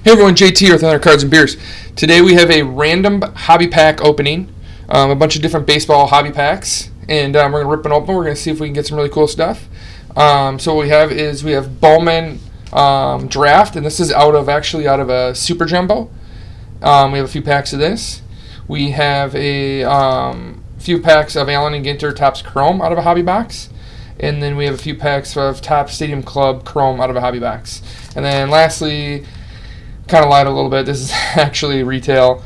Hey everyone, JT here with another Cards and Beers. Today we have a random hobby pack opening, a bunch of different baseball hobby packs, and we're going to rip it open. We're going to see if we can get some really cool stuff. So what we have Bowman Draft, and this is out of a Super Jumbo. We have a few packs of this. We have a few packs of Allen & Ginter Topps Chrome out of a hobby box. And then we have a few packs of Topps Stadium Club Chrome out of a hobby box. And then lastly, kind of lied a little bit, this is actually retail.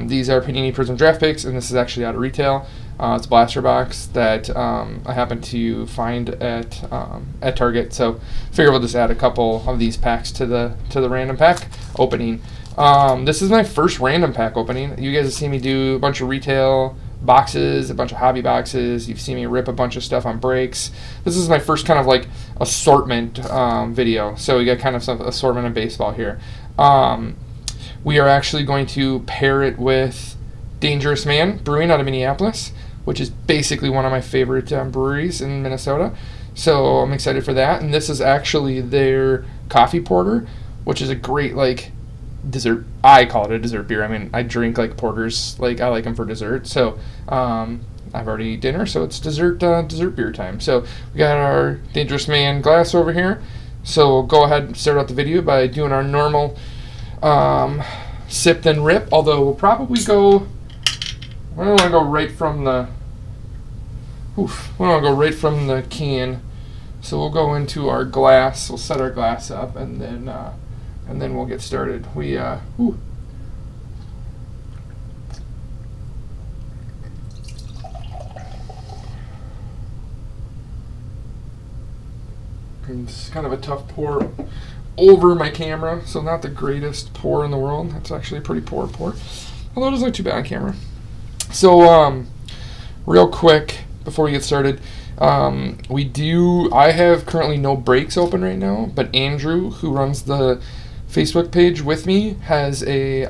These are Panini Prism Draft Picks, and this is actually out of retail. It's a blaster box that I happened to find at Target. So figure we'll just add a couple of these packs to the random pack opening. This is my first random pack opening. You guys have seen me do a bunch of retail boxes, a bunch of hobby boxes. You've seen me rip a bunch of stuff on breaks. This is my first kind of like assortment video. So we got kind of some assortment of baseball here. We are actually going to pair it with Dangerous Man Brewing out of Minneapolis, which is basically one of my favorite breweries in Minnesota. So I'm excited for that. And this is actually their coffee porter, which is a great like dessert. I call it a dessert beer. I mean, I drink like porters, like I like them for dessert. So I've already eaten dinner, so it's dessert beer time. So we got our Dangerous Man glass over here. So we'll go ahead and start out the video by doing our normal sip then rip. Although we'll probably go. I don't want to go right from the. We don't want to go right from the can. So we'll go into our glass. We'll set our glass up, and then we'll get started. It's kind of a tough pour over my camera, so not the greatest pour in the world. That's actually a pretty poor pour, although it doesn't look too bad on camera. So, real quick before we get started, I have currently no breaks open right now, but Andrew, who runs the Facebook page with me, has a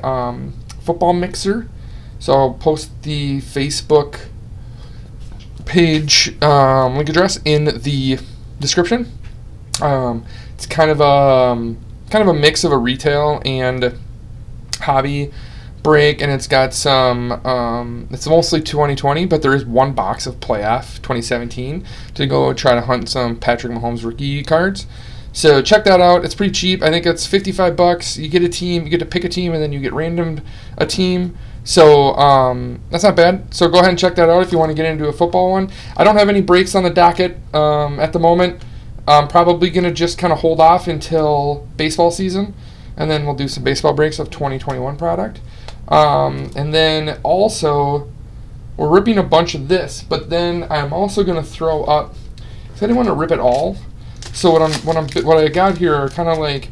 football mixer. So I'll post the Facebook page link address in the description. It's kind of a mix of a retail and hobby break, and it's got some. It's mostly 2020, but there is one box of Playoff 2017 to go try to hunt some Patrick Mahomes rookie cards. So check that out. It's pretty cheap. I think it's $55. You get a team. You get to pick a team, and then you get randomed a team. So that's not bad. So go ahead and check that out if you want to get into a football one. I don't have any breaks on the docket at the moment. I'm probably going to just kind of hold off until baseball season, and then we'll do some baseball breaks of 2021 product. And then also, we're ripping a bunch of this, but then I'm also going to throw up, because I didn't want to rip it all. So what I got here are kind of like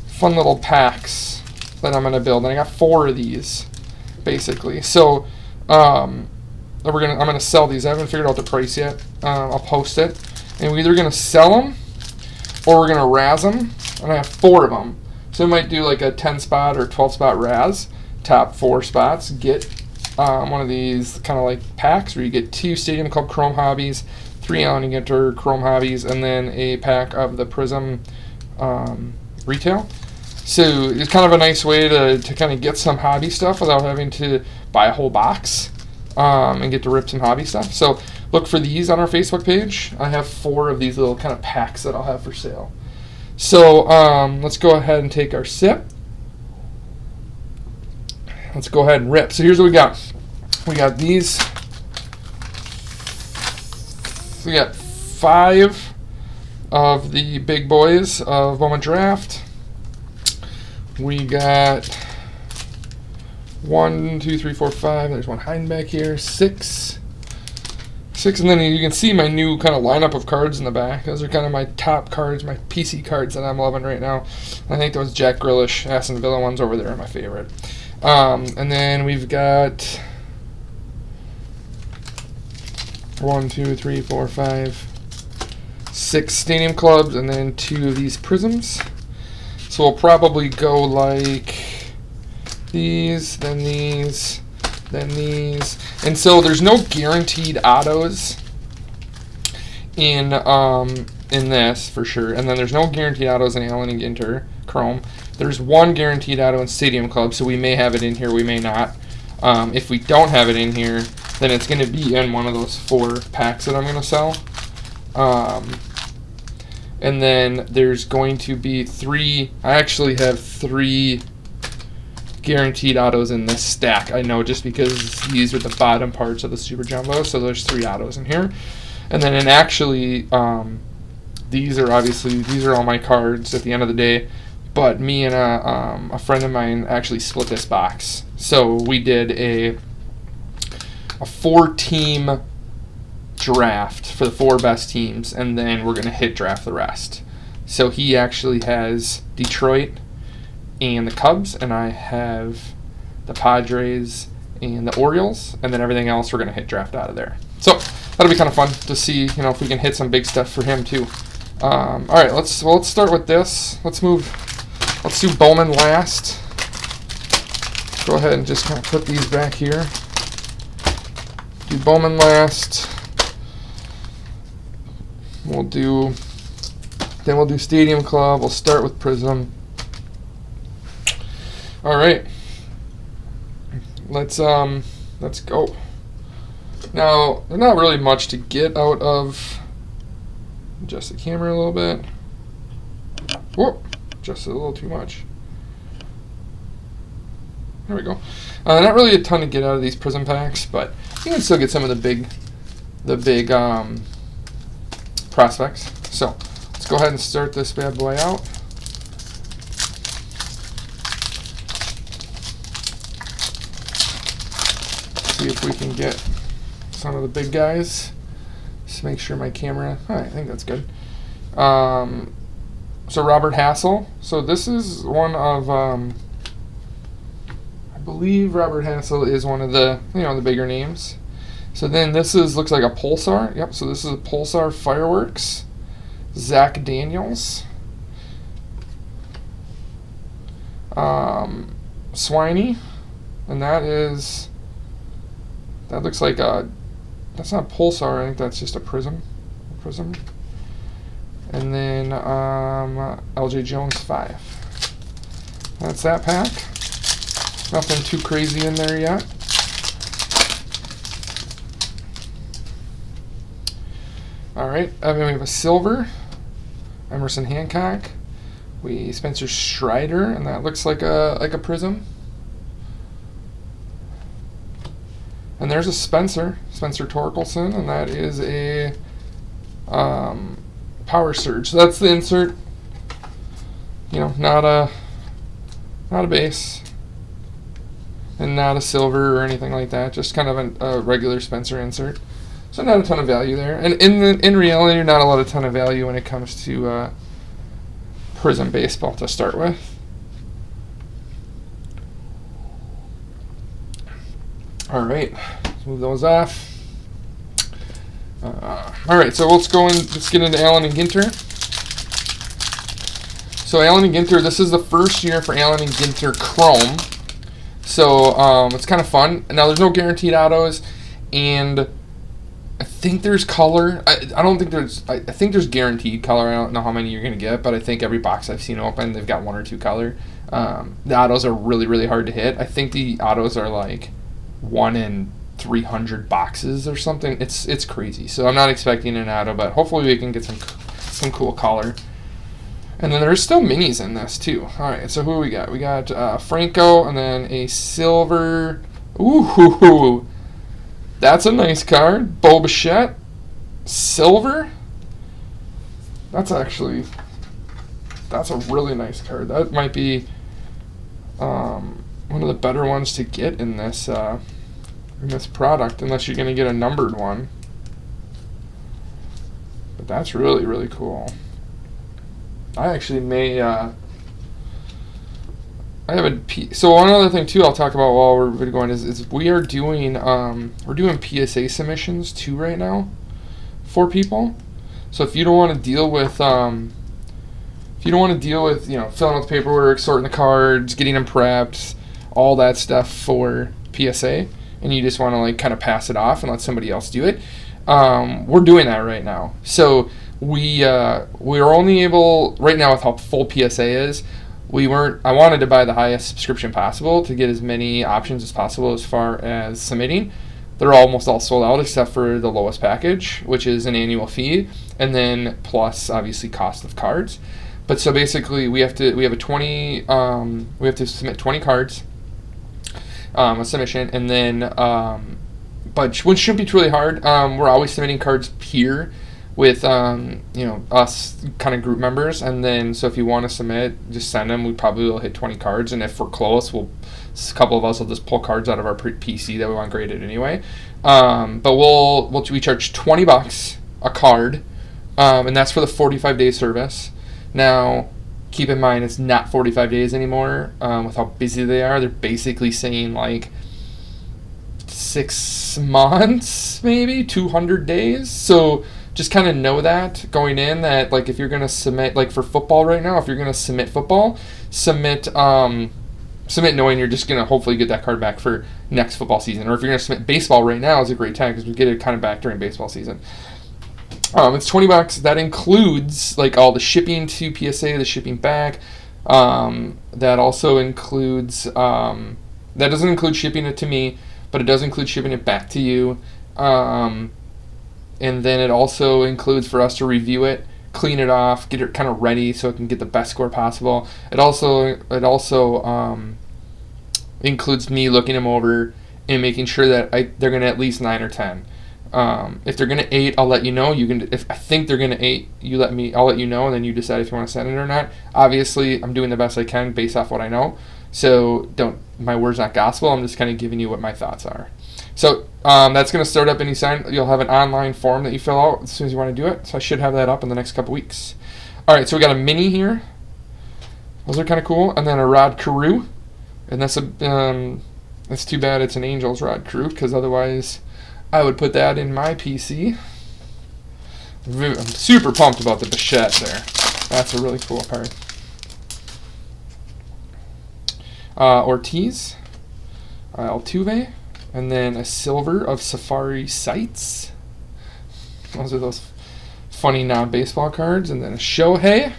fun little packs that I'm going to build, and I got 4 of these, basically. So I'm going to sell these. I haven't figured out the price yet. I'll post it. And we're either going to sell them or we're going to razz them. And I have 4 of them. So I might do like a 10-spot or 12-spot razz. Top 4 spots. Get one of these kind of like packs where you get 2 Stadium Club Chrome Hobbies, 3 Allen & Ginter Chrome Hobbies, and then a pack of the Prism retail. So it's kind of a nice way to kind of get some hobby stuff without having to buy a whole box and get to rip some hobby stuff. So look for these on our Facebook page. I have 4 of these little kind of packs that I'll have for sale. So let's go ahead and take our sip. Let's go ahead and rip. So here's what we got. We got these. We got 5 of the big boys of Bowman Draft. We got 1, 2, 3, 4, 5. There's one hiding back here. 6, and then you can see my new kind of lineup of cards in the back. Those are kind of my top cards, my PC cards that I'm loving right now. I think those Jack Grealish Aston Villa ones over there are my favorite. And then we've got 1, 2, 3, 4, 5, 6 Stadium Clubs, and then 2 of these Prisms. So we'll probably go like these, then these, then these. And so there's no guaranteed autos in this for sure. And then there's no guaranteed autos in Allen & Ginter Chrome. There's one guaranteed auto in Stadium Club, so we may have it in here, we may not. If we don't have it in here, then it's going to be in one of those 4 packs that I'm going to sell. And then there's going to be 3, I actually have 3 guaranteed autos in this stack. I know, just because these are the bottom parts of the Super Jumbo, so there's 3 autos in here. And then actually, these are all my cards at the end of the day, but me and a friend of mine actually split this box. So we did a 4-team draft for the 4 best teams, and then we're going to hit draft the rest. So he actually has Detroit and the Cubs, and I have the Padres and the Orioles, and then everything else we're going to hit draft out of there. So that'll be kind of fun to see, if we can hit some big stuff for him too. All right, let's start with this. Let's do Bowman last. Go ahead and just kind of put these back here. Do Bowman last. We'll do Stadium Club. We'll start with Prism. All right. Let's go. Now, there's not really much to get out of. Adjust the camera a little bit. Whoop! Adjusted a little too much. There we go. Not really a ton to get out of these Prism packs, but you can still get some of the big prospects. So let's go ahead and start this bad boy out. See if we can get some of the big guys. Just make sure my camera. I think that's good. So Robert Hassel. So this is one of, I believe Robert Hassel is one of the the bigger names. So then this looks like a Pulsar. Yep. So this is a Pulsar Fireworks. Zach Daniels. Swiney, and that looks like that's not Pulsar. I think that's just a Prism. And then LJ Jones 5. That's that pack. Nothing too crazy in there yet. All right, we have a silver, Emerson Hancock. Spencer Strider, and that looks like a Prism. And there's a Spencer Torkelson, and that is a Power Surge. So that's the insert. Not a base, and not a silver or anything like that. Just kind of a regular Spencer insert. So not a ton of value there. And in reality, not a ton of value when it comes to Prism baseball to start with. All right, let's move those off. All right, so let's get into Allen and Ginter. So Allen and Ginter, this is the first year for Allen and Ginter Chrome. So it's kind of fun. Now there's no guaranteed autos, and I think there's color. I think there's guaranteed color. I don't know how many you're gonna get, but I think every box I've seen open, they've got 1 or 2 color. The autos are really, really hard to hit. I think the autos are like 1 in 300 boxes or something. It's crazy. So I'm not expecting an auto, but hopefully we can get some cool color. And then there's still minis in this too. All right, so who we got? We got Franco, and then a silver. Ooh, that's a nice card. Bo Bichette, silver. That's a really nice card. That might be one of the better ones to get in this product, unless you're gonna get a numbered one. But that's really, really cool. I actually may. I have so one other thing too I'll talk about while we're going is we are doing PSA submissions too right now for people. So if you don't want to deal with filling out the paperwork, sorting the cards, getting them prepped, all that stuff for PSA, and you just want to kind of pass it off and let somebody else do it, we're doing that right now. So we are only able right now, with how full PSA is, I wanted to buy the highest subscription possible to get as many options as possible as far as submitting. They're almost all sold out except for the lowest package, which is an annual fee, and then plus obviously cost of cards. But so basically, we have to submit 20 cards, a submission, and then but which shouldn't be truly hard. We're always submitting cards here with us kind of group members, and then so if you want to submit, just send them. We probably will hit 20 cards, and if we're close, a couple of us will just pull cards out of our PC that we want graded anyway. But we charge $20 a card, and that's for the 45-day service. Now, keep in mind it's not 45 days anymore. With how busy they are, they're basically saying like 6 months, maybe 200 days. So just kind of know that going in, that like if you're going to submit, like for football right now, if you're going to submit football, submit knowing you're just going to hopefully get that card back for next football season. Or if you're going to submit baseball right now, is a great time because we get it kind of back during baseball season. It's $20. That includes like all the shipping to PSA, the shipping back. That also includes that doesn't include shipping it to me, but it does include shipping it back to you. And then it also includes for us to review it, clean it off, get it kind of ready so it can get the best score possible. It also includes me looking them over and making sure that they're going to at least 9 or 10. If they're going to 8, I'll let you know. If I think they're going to 8, I'll let you know, and then you decide if you want to send it or not. Obviously, I'm doing the best I can based off what I know. So my word's not gospel. I'm just kind of giving you what my thoughts are. So that's going to start up anytime. You'll have an online form that you fill out as soon as you want to do it. So I should have that up in the next couple weeks. All right, so we got a mini here. Those are kind of cool. And then a Rod Carew. And that's too bad it's an Angels Rod Carew, because otherwise I would put that in my PC. I'm super pumped about the Bichette there. That's a really cool card. Ortiz. Altuve. And then a silver of Safari Sights. Those are those funny non-baseball cards. And then a Shohei.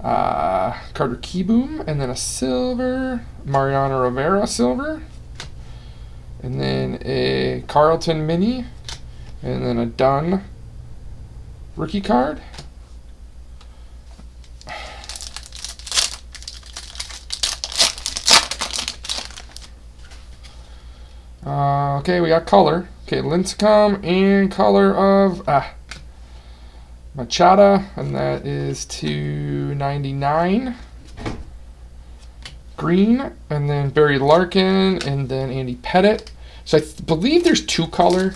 Carter Kieboom. And then a silver. Mariano Rivera silver. And then a Carlton mini. And then a Dunn rookie card. Okay, we got color. Okay, Lincecum and color of Machado, and that is $2.99. Green, and then Barry Larkin, and then Andy Pettitte. So I believe there's 2 color.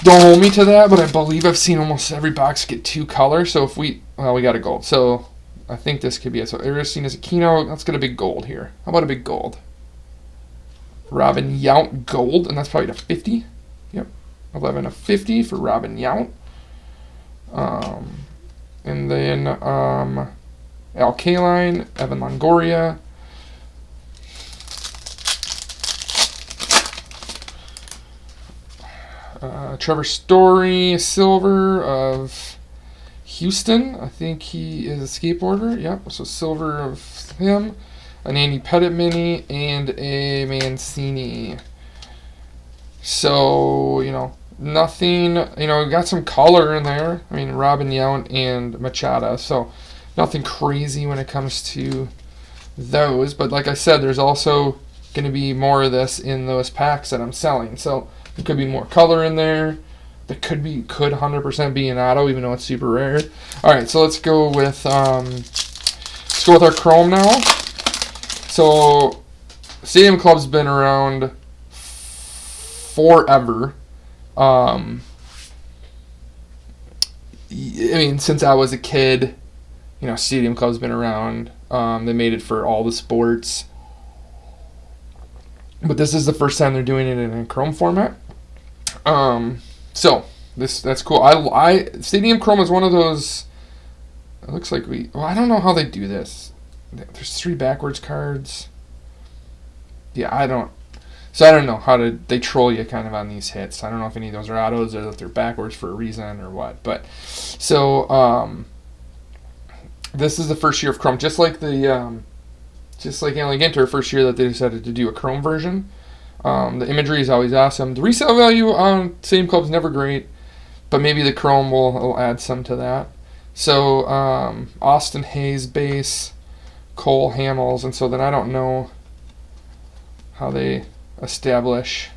Don't hold me to that, but I believe I've seen almost every box get 2 color. So if we got a gold. So I think this could be it. So Aristides Aquino, let's get a big gold here. How about a big gold? Robin Yount gold, and that's probably to 50. Yep, 11 of 50 for Robin Yount. And then Al Kaline, Evan Longoria. Trevor Story, silver of Houston. I think he is a skateboarder. Yep, so silver of him. An Andy Pettitte mini, and a Mancini. So, nothing, we got some color in there. I mean, Robin Yount and Machado. So, nothing crazy when it comes to those. But like I said, there's also going to be more of this in those packs that I'm selling. So, there could be more color in there. There could 100% be an auto, even though it's super rare. All right, so let's go with our Chrome now. So, Stadium Club's been around forever. I mean, since I was a kid, Stadium Club's been around. They made it for all the sports. But this is the first time they're doing it in a Chrome format. So, that's cool. Stadium Chrome is one of those, it looks like I don't know how they do this. There's 3 backwards cards. Yeah, So I don't know how they troll you kind of on these hits. I don't know if any of those are autos or if they're backwards for a reason or what. But so this is the first year of Chrome, just like Alien Ginter, first year that they decided to do a Chrome version. The imagery is always awesome. The resale value on Stadium Club is never great, but maybe the Chrome will add some to that. So Austin Hayes base, Cole Hamels, and so then I don't know how they establish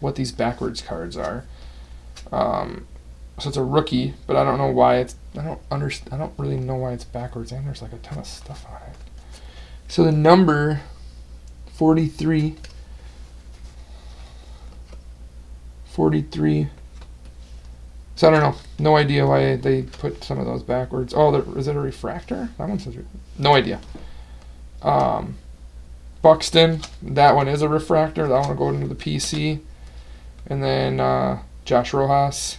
what these backwards cards are. So it's a rookie, but I don't know why it's. I don't really know why it's backwards, and there's like a ton of stuff on it. So the number 43. 43. So I don't know. No idea why they put some of those backwards. Oh, is it a refractor? That one says no idea. Buxton, that one is a refractor. That one will go into the PC. And then Josh Rojas.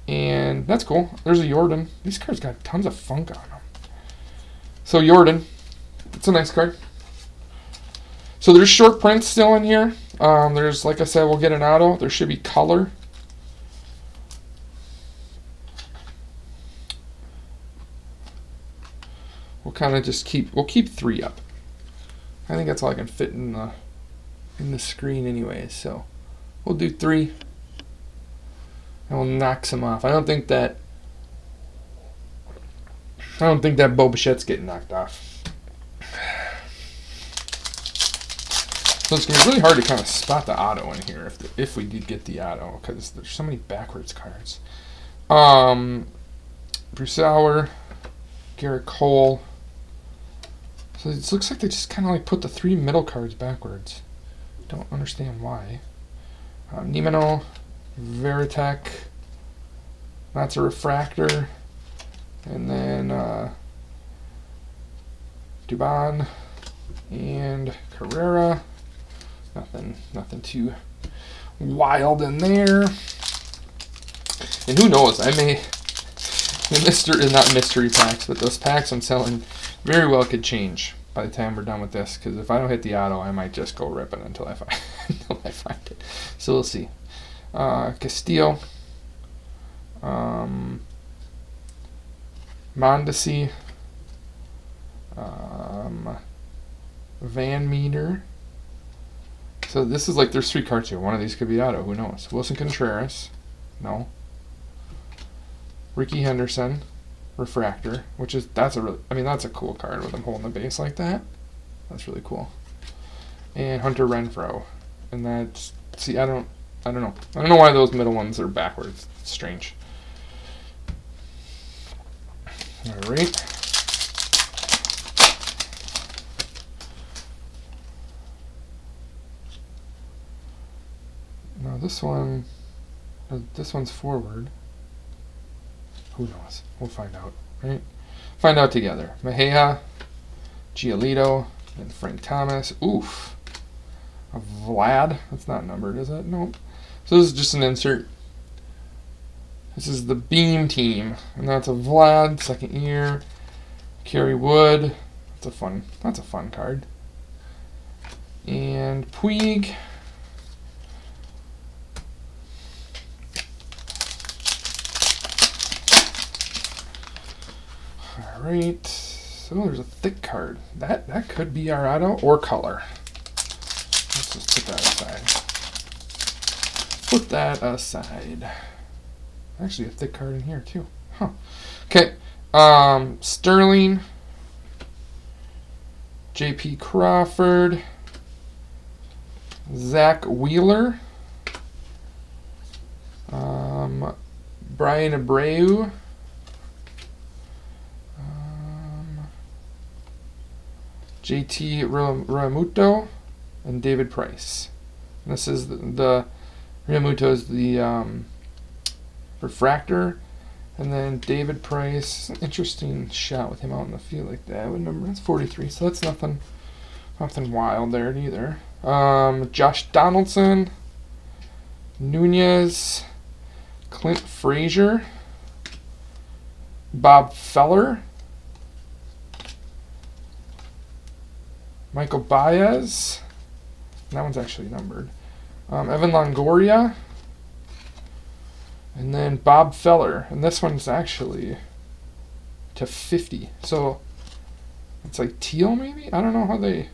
And that's cool. There's a Jordan. These cards got tons of funk on them. So Jordan, it's a nice card. So there's short prints still in here. There's, like I said, we'll get an auto. There should be color. We'll kind of just we'll keep 3 up. I think that's all I can fit in the screen anyway. So we'll do 3. And we'll knock some off. I don't think that Bo Bichette's getting knocked off. So it's going to be really hard to kind of spot the auto in here if we did get the auto, because there's so many backwards cards. Bruce Sauer, Garrett Cole. So it looks like they just kind of like put the 3 middle cards backwards. Don't understand why. Nimeno, Veritek. That's a refractor. And then Dubon and Carrera. Nothing too wild in there. And who knows? I may not mystery packs, but those packs I'm selling very well could change by the time we're done with this. Because if I don't hit the auto, I might just go ripping until I find it. So we'll see. Castillo, Mondesi, Van Meter. So this is like there's 3 cards here. One of these could be auto. Who knows? Wilson Contreras, no. Ricky Henderson, refractor, that's a cool card with him holding the base like that. That's really cool. And Hunter Renfroe, and that's I don't know. I don't know why those middle ones are backwards. It's strange. All right. Now this one's forward. Who knows? We'll find out, right? Find out together. Mejia, Giolito, and Frank Thomas. Oof. A Vlad. That's not numbered, is it? Nope. So this is just an insert. This is the Beam team, and that's a Vlad, second year. Kerry Wood. That's a fun card. And Puig. All right. So there's a thick card. That could be our auto or color. Let's just put that aside. Put that aside. Actually, a thick card in here too. Huh. Okay. Sterling. J.P. Crawford. Zach Wheeler. Brian Abreu. JT Realmuto and David Price. And this is the Realmuto is the refractor, and then David Price. An interesting shot with him out in the field like that. What number? That's 43. So that's nothing wild there either. Josh Donaldson, Nunez, Clint Frazier, Bob Feller. Michael Baez, That one's actually numbered. Evan Longoria. And then Bob Feller. And this one's actually to 50. So it's like teal maybe? I don't know how they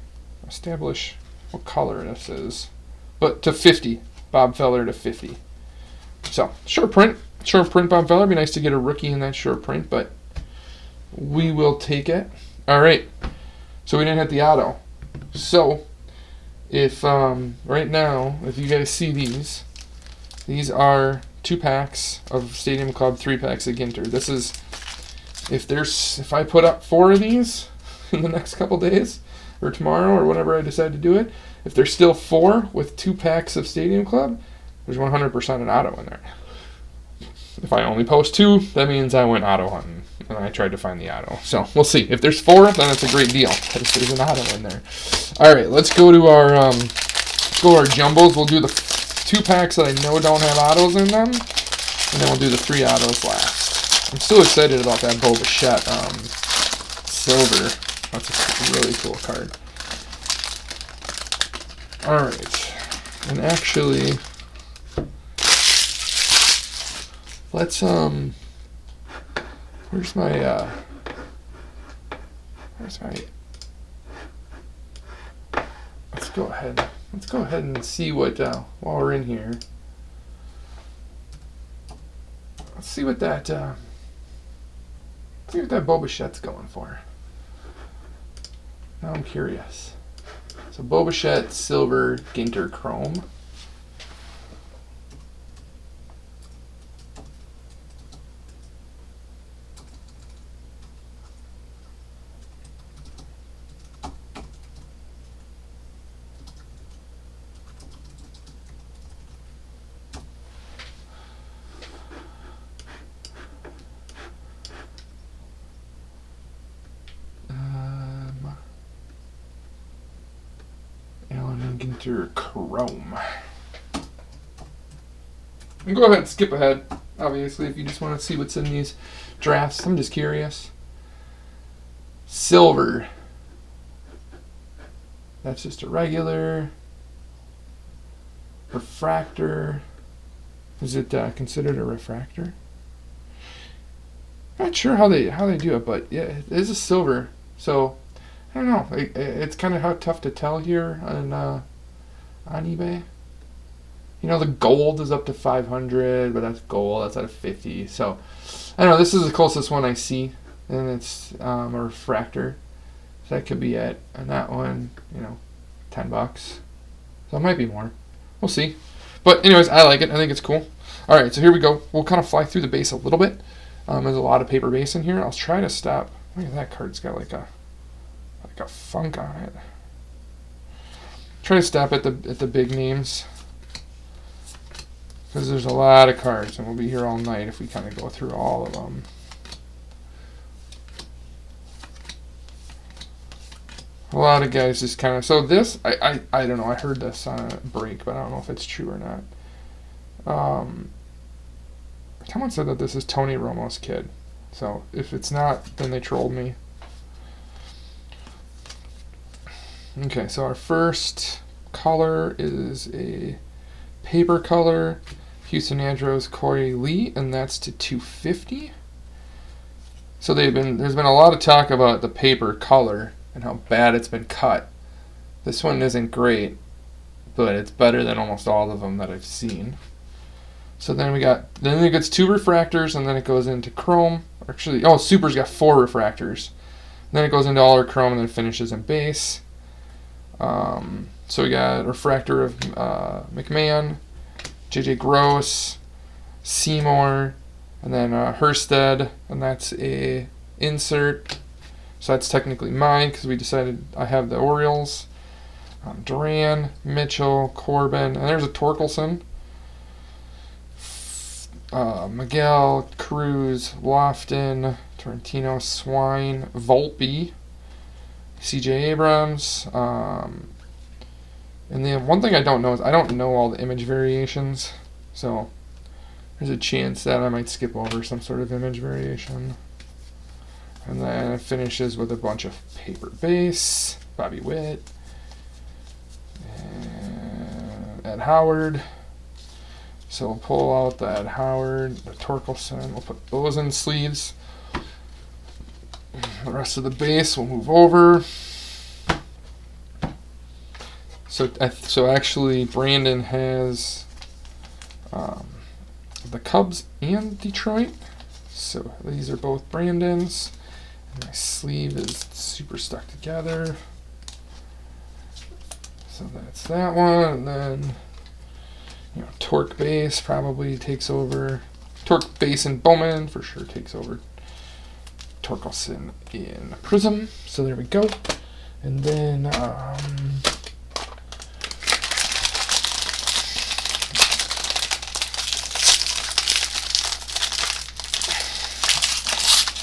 establish what color this is. But to 50. Bob Feller to 50. So, short print. Short print Bob Feller. It'd be nice to get a rookie in that short print, but we will take it. All right. So we didn't hit the auto. So, if right now, if you guys see these are 2 packs of Stadium Club, 3 packs of Ginter. This is, if I put up 4 of these in the next couple days, or tomorrow, or whenever I decide to do it, if there's still 4 with 2 packs of Stadium Club, there's 100% an auto in there. If I only post 2, that means I went auto hunting, and I tried to find the auto. So, we'll see. If there's 4, then it's a great deal, because there's an auto in there. All right, let's go to our jumbos. We'll do the 2 packs that I know don't have autos in them, and then we'll do the 3 autos last. I'm still excited about that Bo Bichette silver. That's a really cool card. All right, and actually, let's where's my let's go ahead and see what while we're in here. Let's see what that Bo Bichette's going for. Now I'm curious. So Bo Bichette silver Ginter chrome. Ginter chrome. And go ahead and skip ahead, obviously, if you just want to see what's in these drafts. I'm just curious. Silver. That's just a regular refractor. Is it considered a refractor? Not sure how they do it, but yeah, it is a silver. So I don't know. It's kind of tough to tell here on eBay. You know, the gold is up to 500, but that's gold. That's out of 50. So I don't know. This is the closest one I see, and it's a refractor. So that could be it. And that one, $10. So it might be more. We'll see. But anyways, I like it. I think it's cool. All right, so here we go. We'll kind of fly through the base a little bit. There's a lot of paper base in here. I'll try to stop. Look at that card. It's got like a funk on it. Try to stop at the big names, because there's a lot of cards, and we'll be here all night if we kind of go through all of them. A lot of guys just kind of... So this, I don't know. I heard this on a break, but I don't know if it's true or not. Someone said that this is Tony Romo's kid. So if it's not, then they trolled me. Okay, so our first color is a paper color, Houston Astros Corey Lee, and that's to 250. So there's been a lot of talk about the paper color and how bad it's been cut. This one isn't great, but it's better than almost all of them that I've seen. So then it gets 2 refractors, and then it goes into chrome. Actually, Super's got 4 refractors. Then it goes into all our chrome and then finishes in base. So we got refractor of McMahon, JJ Gross, Seymour, and then Hurstead, and that's a insert. So that's technically mine because we decided I have the Orioles. Duran, Mitchell, Corbin, and there's a Torkelson. Miguel, Cruz, Lofton, Tarantino, Swine, Volpe, C.J. Abrams, and then one thing I don't know is I don't know all the image variations, so there's a chance that I might skip over some sort of image variation. And then it finishes with a bunch of paper base, Bobby Witt, and Ed Howard. So we'll pull out the Ed Howard, the Torkelson. We'll put those in sleeves. The rest of the base we'll move over. So actually, Brandon has the Cubs and Detroit. So these are both Brandon's. And my sleeve is super stuck together. So that's that one. And then, Torque Base probably takes over. Torque Base in Bowman for sure takes over Torkelson in Prism. So there we go. And then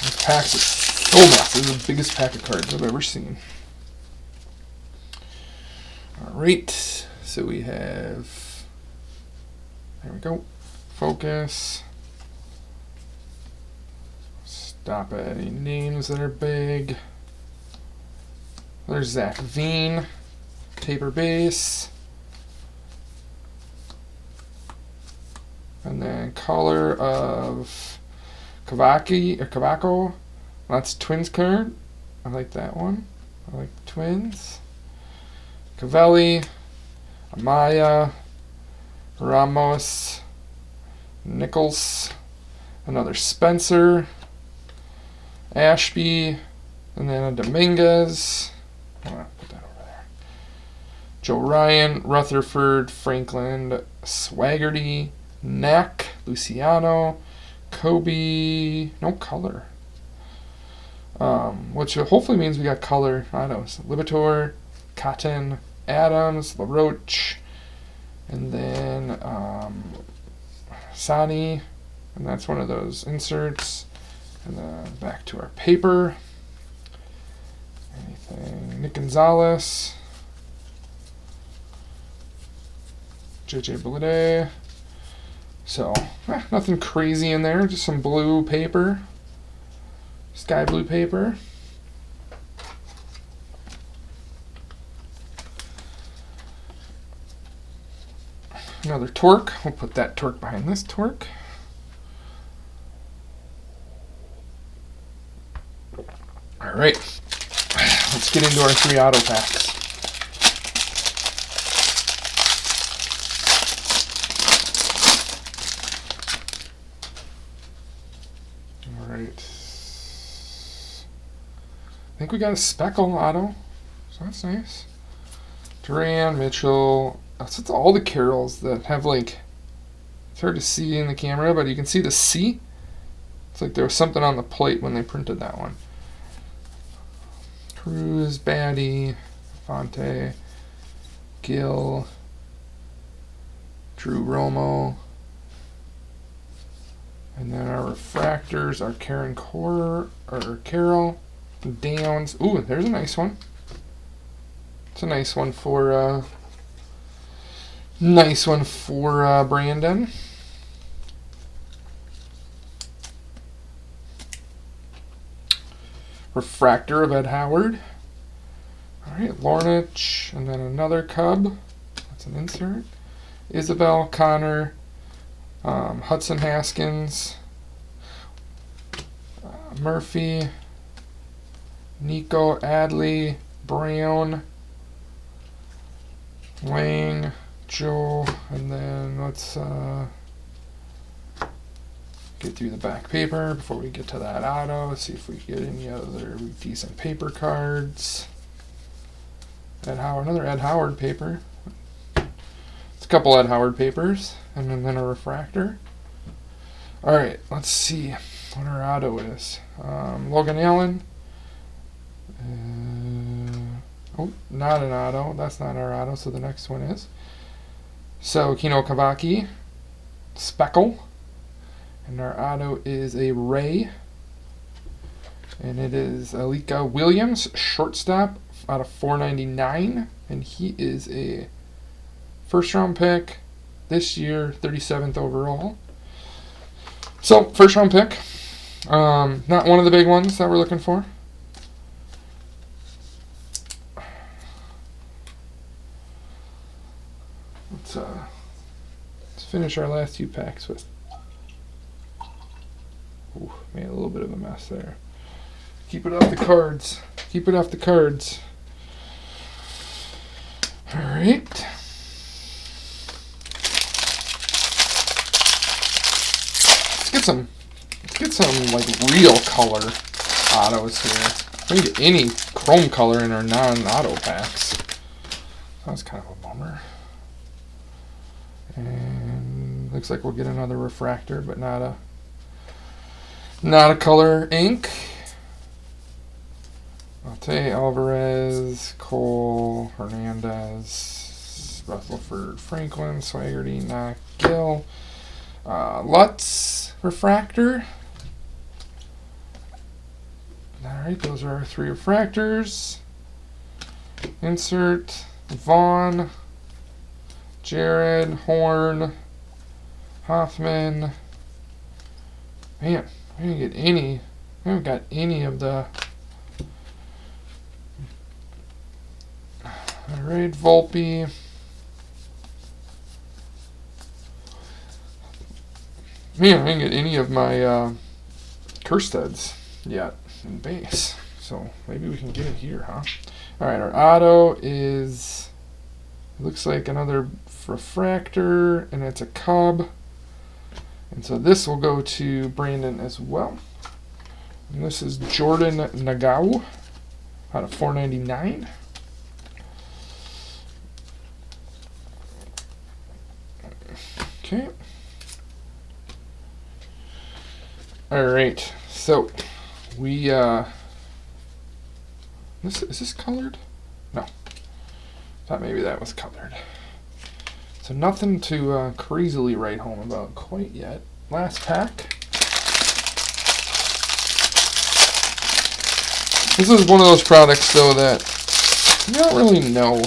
this pack is so massive. This is the biggest pack of cards I've ever seen. Alright, so we have, there we go, focus. Stop at any names that are big. There's Zach Veen, paper base. And then color of Kavako. That's Twins card. I like that one. I like the Twins. Cavelli, Amaya, Ramos, Nichols, another Spencer, Ashby, and then a Dominguez. I'm gonna put that over there. Joe Ryan, Rutherford, Franklin, Swaggerty, Neck, Luciano, Kobe, no color. Which hopefully means we got color. I don't know. Libator, Cotton, Adams, LaRoche, and then Sani, and that's one of those inserts. And then back to our paper. Anything? Nick Gonzalez, JJ Bleday. So, nothing crazy in there, just some blue paper, sky blue paper. Another Torque. We'll put that Torque behind this Torque. All right, let's get into our 3 auto packs. All right, I think we got a Speckle auto, so that's nice. Duran, Mitchell. That's all the Carols that have it's hard to see in the camera, but you can see the C. It's like there was something on the plate when they printed that one. Cruz, Batty, Fonte, Gill, Drew Romo, and then our refractors are Carroll, Downs. Ooh, there's a nice one. It's a nice one for Brandon. Refractor of Ed Howard. All right, Lornich, and then another Cub. That's an insert. Isabel, Connor, Hudson Haskins, Murphy, Nico Adley, Brown, Wang, Joe, and then let's get through the back paper before we get to that auto. Let's see if we get any other decent paper cards. Ed Howard, another Ed Howard paper. It's a couple Ed Howard papers, and then a refractor. All right, let's see what our auto is. Logan Allen. Oh, not an auto. That's not our auto, so the next one is. So, Kino Kavaki, Speckle, and our auto is a Ray, and it is Alika Williams, shortstop, out of 499, and he is a first-round pick this year, 37th overall. So, first-round pick, not one of the big ones that we're looking for. Let's finish our last 2 packs with. Ooh, made a little bit of a mess there. Keep it off the cards. Keep it off the cards. All right. Let's get some like real color autos here. We didn't get any chrome color in our non-auto packs. That was kind of a bummer. And looks like we'll get another refractor, but not a color ink. Mate, Alvarez, Cole, Hernandez, Rutherford, Franklin, Swaggerty, Knock, Gill, Lutz, refractor. Alright, those are our 3 refractors. Insert Vaughn, Jared, Horn, Hoffman. Man, we didn't get any. We haven't got any of the. Alright, Volpe. Man, I didn't get any of my Kersteds yet in base. So maybe we can get it here, huh? Alright, our auto is. Looks like another refractor, and it's a Cub. And so this will go to Brandon as well. And this is Jordan Nagau out of 499. Okay. All right. So we is this colored? No. Thought maybe that was colored. So nothing to crazily write home about quite yet. Last pack. This is one of those products though that you don't really know,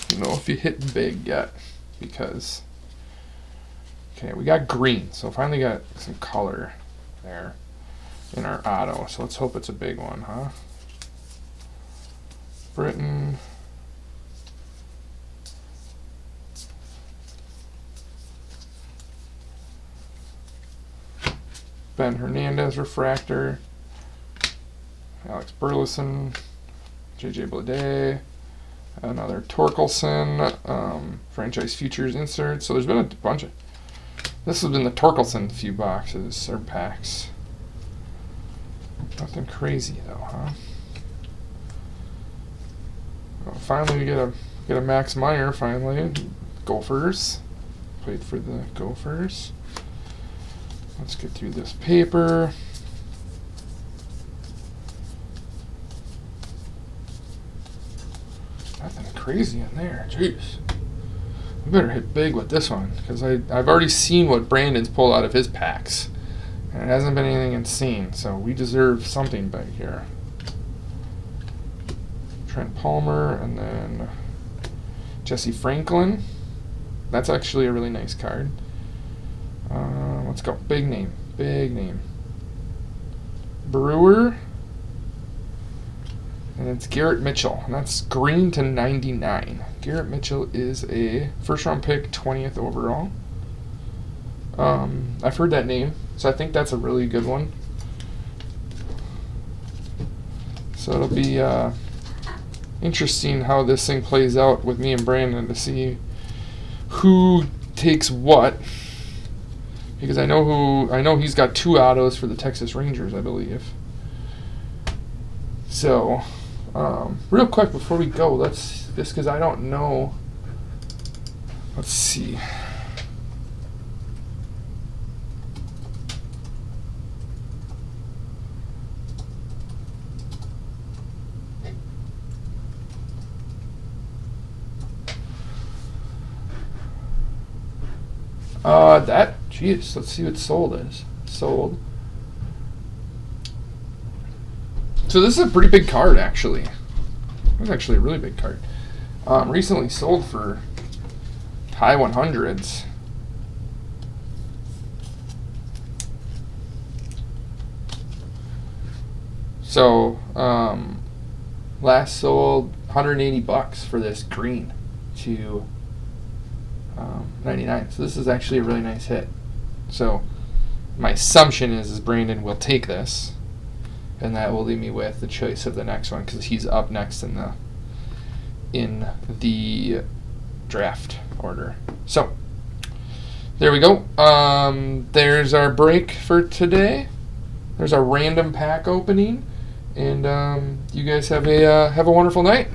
if you hit big yet, because okay, we got green, so finally got some color there in our auto. So let's hope it's a big one, huh? Britain. Ben Hernandez refractor. Alex Burleson. JJ Bleday. Another Torkelson. Franchise Futures insert. So there's been a bunch of. This has been the Torkelson few boxes or packs. Nothing crazy though, huh? Well, finally we get a Max Meyer. Finally, Gophers. Played for the Gophers. Let's get through this paper. Nothing crazy in there. Jeez. We better hit big with this one, because I've already seen what Brandon's pulled out of his packs. And it hasn't been anything insane, so we deserve something big here. Trent Palmer, and then Jesse Franklin. That's actually a really nice card. Let's go. Big name. Big name. Brewer. And it's Garrett Mitchell. And that's green to 99. Garrett Mitchell is a first-round pick, 20th overall. I've heard that name, so I think that's a really good one. So it'll be interesting how this thing plays out with me and Brandon to see who takes what. Because I know he's got 2 autos for the Texas Rangers, I believe. So, real quick before we go, just because I don't know. Let's see. Jeez, let's see what sold is. Sold. So this is a pretty big card, actually. It's actually a really big card. Recently sold for high 100s. So, last sold $180 for this green to $99. So this is actually a really nice hit. So my assumption is Brandon will take this, and that will leave me with the choice of the next one because he's up next in the draft order. So there we go. There's our break for today. There's our random pack opening, and you guys have a wonderful night.